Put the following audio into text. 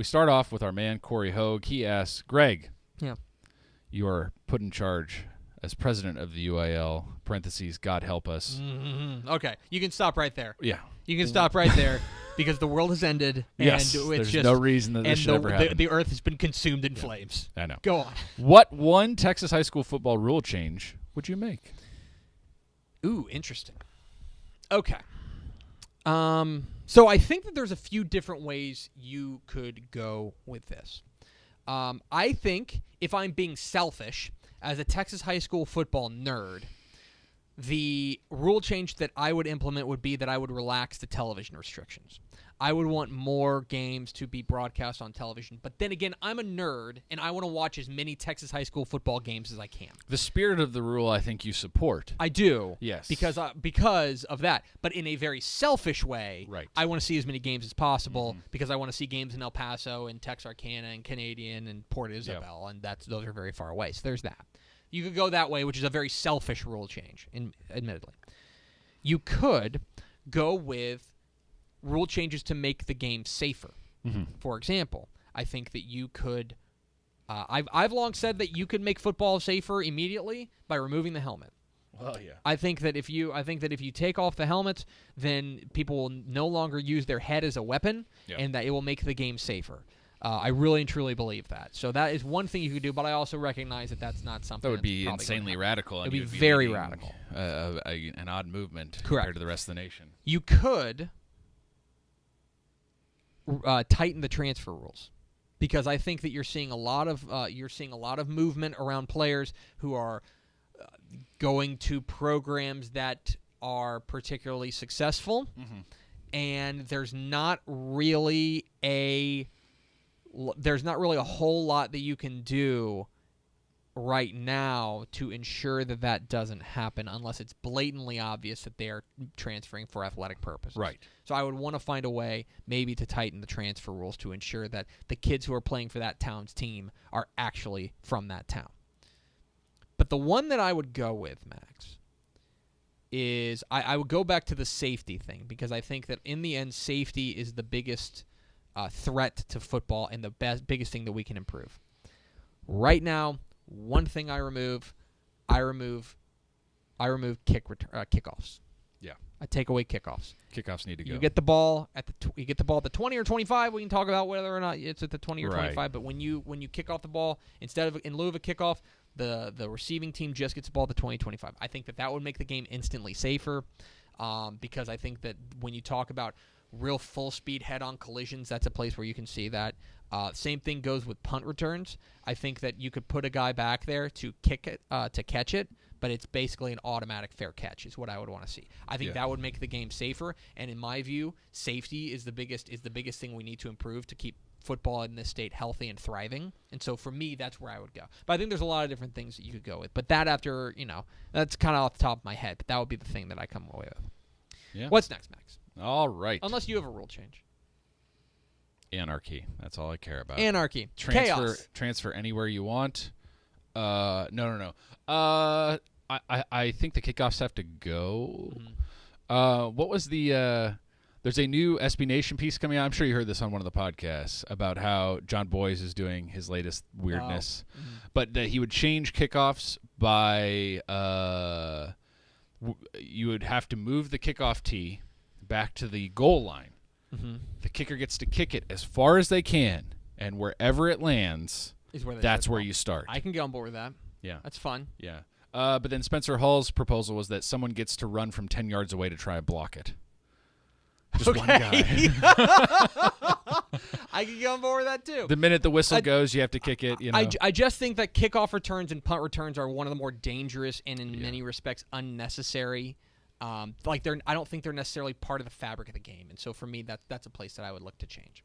we start off with our man, Corey Hogue. He asks, Greg, Yeah. you are put in charge as president of the UIL, parentheses, God help us. Mm-hmm. Okay, you can stop right there. Yeah. You can stop right there because the world has ended. Yes, and there's just, no reason that this should ever happen. The earth has been consumed in flames. I know. Go on. What one Texas high school football rule change would you make? Ooh, interesting. Okay. So I think that there's a few different ways you could go with this. I think if I'm being selfish, as a Texas high school football nerd, the rule change that I would implement would be that I would relax the television restrictions. I would want more games to be broadcast on television. But then again, I'm a nerd, and I want to watch as many Texas high school football games as I can. The spirit of the rule, I think you support. I do. Yes. Because of that. But in a very selfish way, right. I want to see as many games as possible because I want to see games in El Paso and Texarkana and Canadian and Port Isabel, and those are very far away. So there's that. You could go that way, which is a very selfish rule change, admittedly. You could go with rule changes to make the game safer. Mm-hmm. For example, I think that you could I've long said that you could make football safer immediately by removing the helmet. Well, yeah. I think that if you take off the helmets, then people will no longer use their head as a weapon, and that it will make the game safer. I really and truly believe that. So that is one thing you could do, but I also recognize that that's not something that would be that's insanely radical. It would be very radical. An odd movement Correct. compared to the rest of the nation. You could tighten the transfer rules, because I think that you're seeing a lot of movement around players who are going to programs that are particularly successful, and there's not really a whole lot that you can do right now to ensure that that doesn't happen unless it's blatantly obvious that they are transferring for athletic purposes. Right. So I would want to find a way maybe to tighten the transfer rules to ensure that the kids who are playing for that town's team are actually from that town. But the one that I would go with, Max, is I would go back to the safety thing, because I think that in the end, safety is the biggest threat to football and the biggest thing that we can improve. Right now, one thing I remove kickoffs. Yeah. I take away kickoffs. Kickoffs need to go. You get the ball at the 20 or 25. We can talk about whether or not it's at the 20 or 25. But when you kick off the ball, in lieu of a kickoff, the receiving team just gets the ball at the 20, 25. I think that would make the game instantly safer, because I think that when you talk about real full-speed head-on collisions, that's a place where you can see that. Same thing goes with punt returns. I think that you could put a guy back there to kick it, to catch it, but it's basically an automatic fair catch is what I would want to see. I think that would make the game safer, and in my view, safety is the biggest thing we need to improve to keep football in this state healthy and thriving. And so for me, that's where I would go. But I think there's a lot of different things that you could go with. But that that's kind of off the top of my head, but that would be the thing that I come away with. Yeah. What's next, Max? All right. Unless you have a rule change. Anarchy. That's all I care about. Anarchy. Chaos. Transfer anywhere you want. No. I think the kickoffs have to go. What was the... there's a new SB Nation piece coming out. I'm sure you heard this on one of the podcasts about how John Boyes is doing his latest weirdness. But that he would change kickoffs by... you would have to move the kickoff tee back to the goal line. The kicker gets to kick it as far as they can, and wherever it lands, that's where you start. I can get on board with that. Yeah. That's fun. Yeah. But then Spencer Hall's proposal was that someone gets to run from 10 yards away to try and block it. Just one guy. I can get on board with that, too. The minute the whistle goes, you have to kick it. I just think that kickoff returns and punt returns are one of the more dangerous and, in many respects, unnecessary. I don't think they're necessarily part of the fabric of the game. And so, for me, that's a place that I would look to change.